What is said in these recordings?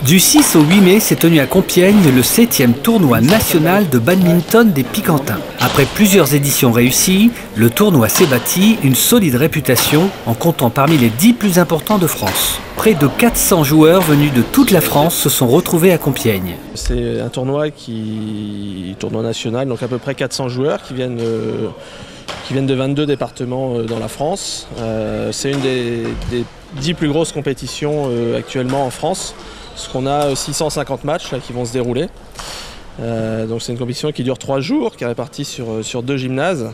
Du 6 au 8 mai s'est tenu à Compiègne le 7e tournoi national de badminton des Picantins. Après plusieurs éditions réussies, le tournoi s'est bâti une solide réputation en comptant parmi les 10 plus importants de France. Près de 400 joueurs venus de toute la France se sont retrouvés à Compiègne. C'est un tournoi national, donc à peu près 400 joueurs qui viennent de 22 départements dans la France. C'est une des 10 plus grosses compétitions actuellement en France, parce qu'on a 650 matchs là, qui vont se dérouler. Donc c'est une compétition qui dure 3 jours, qui est répartie sur 2 gymnases.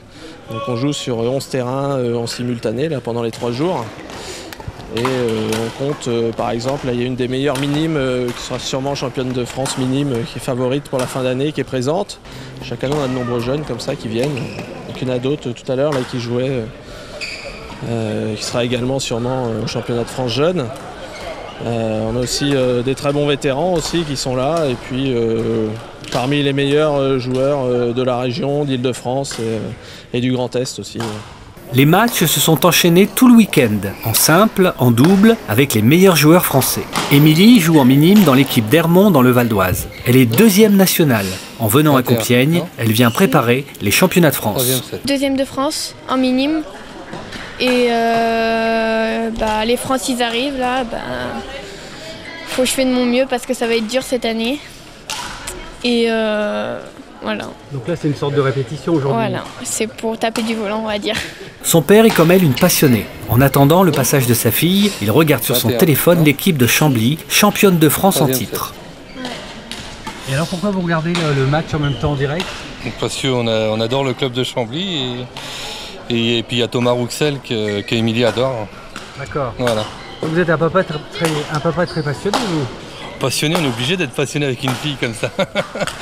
Donc on joue sur 11 terrains en simultané là, pendant les 3 jours. Et on compte par exemple, là, il y a une des meilleures minimes qui sera sûrement championne de France minime, qui est favorite pour la fin d'année, qui est présente. Chaque année on a de nombreux jeunes comme ça qui viennent. Donc il y en a d'autres tout à l'heure qui jouaient, qui sera également sûrement au championnat de France jeune. On a aussi des très bons vétérans aussi qui sont là, et puis parmi les meilleurs joueurs de la région, d'Île-de-France et du Grand Est aussi. Les matchs se sont enchaînés tout le week-end, en simple, en double, avec les meilleurs joueurs français. Émilie joue en minime dans l'équipe d'Hermont dans le Val d'Oise. Elle est 2e nationale. En venant à Compiègne, elle vient préparer les championnats de France. 2e de France en minime. Et les Francis arrivent là, faut que je fasse de mon mieux parce que ça va être dur cette année. Et voilà. Donc là c'est une sorte de répétition aujourd'hui. Voilà, c'est pour taper du volant on va dire. Son père est comme elle une passionnée. En attendant le passage de sa fille, il regarde sur son téléphone l'équipe de Chambly, championne de France en titre. Et alors pourquoi vous regardez le match en même temps en direct? Parce qu'on adore le club de Chambly et puis il y a Thomas Rouxel qu'Émilie adore. D'accord. Voilà. Donc vous êtes un papa très passionné, vous? Passionné, on est obligé d'être passionné avec une fille comme ça.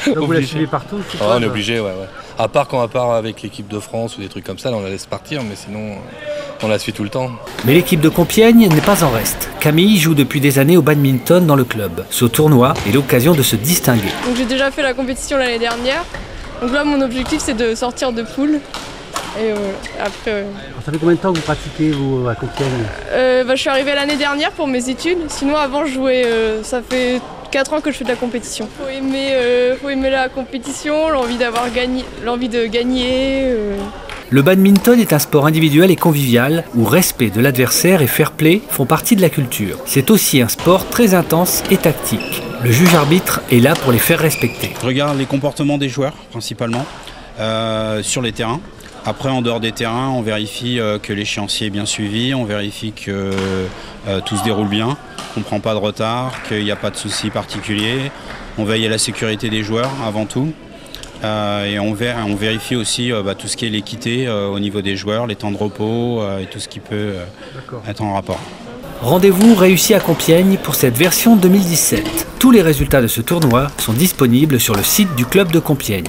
Donc vous la suivez partout? On est obligé, ouais. À part quand on part avec l'équipe de France ou des trucs comme ça, là on la laisse partir, mais sinon on la suit tout le temps. Mais l'équipe de Compiègne n'est pas en reste. Camille joue depuis des années au badminton dans le club. Ce tournoi est l'occasion de se distinguer. Donc j'ai déjà fait la compétition l'année dernière. Donc là mon objectif c'est de sortir de poule. Et après, Ça fait combien de temps que vous pratiquez vous à Compiègne? Je suis arrivée l'année dernière pour mes études. Sinon avant je jouais, ça fait 4 ans que je fais de la compétition. Faut aimer la compétition, l'envie de gagner. Le badminton est un sport individuel et convivial où respect de l'adversaire et fair play font partie de la culture. C'est aussi un sport très intense et tactique. Le juge-arbitre est là pour les faire respecter. Je regarde les comportements des joueurs principalement sur les terrains. Après, en dehors des terrains, on vérifie que l'échéancier est bien suivi, on vérifie que tout se déroule bien, qu'on ne prend pas de retard, qu'il n'y a pas de soucis particuliers. On veille à la sécurité des joueurs avant tout. Et on vérifie aussi tout ce qui est l'équité au niveau des joueurs, les temps de repos et tout ce qui peut être en rapport. Rendez-vous réussi à Compiègne pour cette version 2017. Tous les résultats de ce tournoi sont disponibles sur le site du club de Compiègne.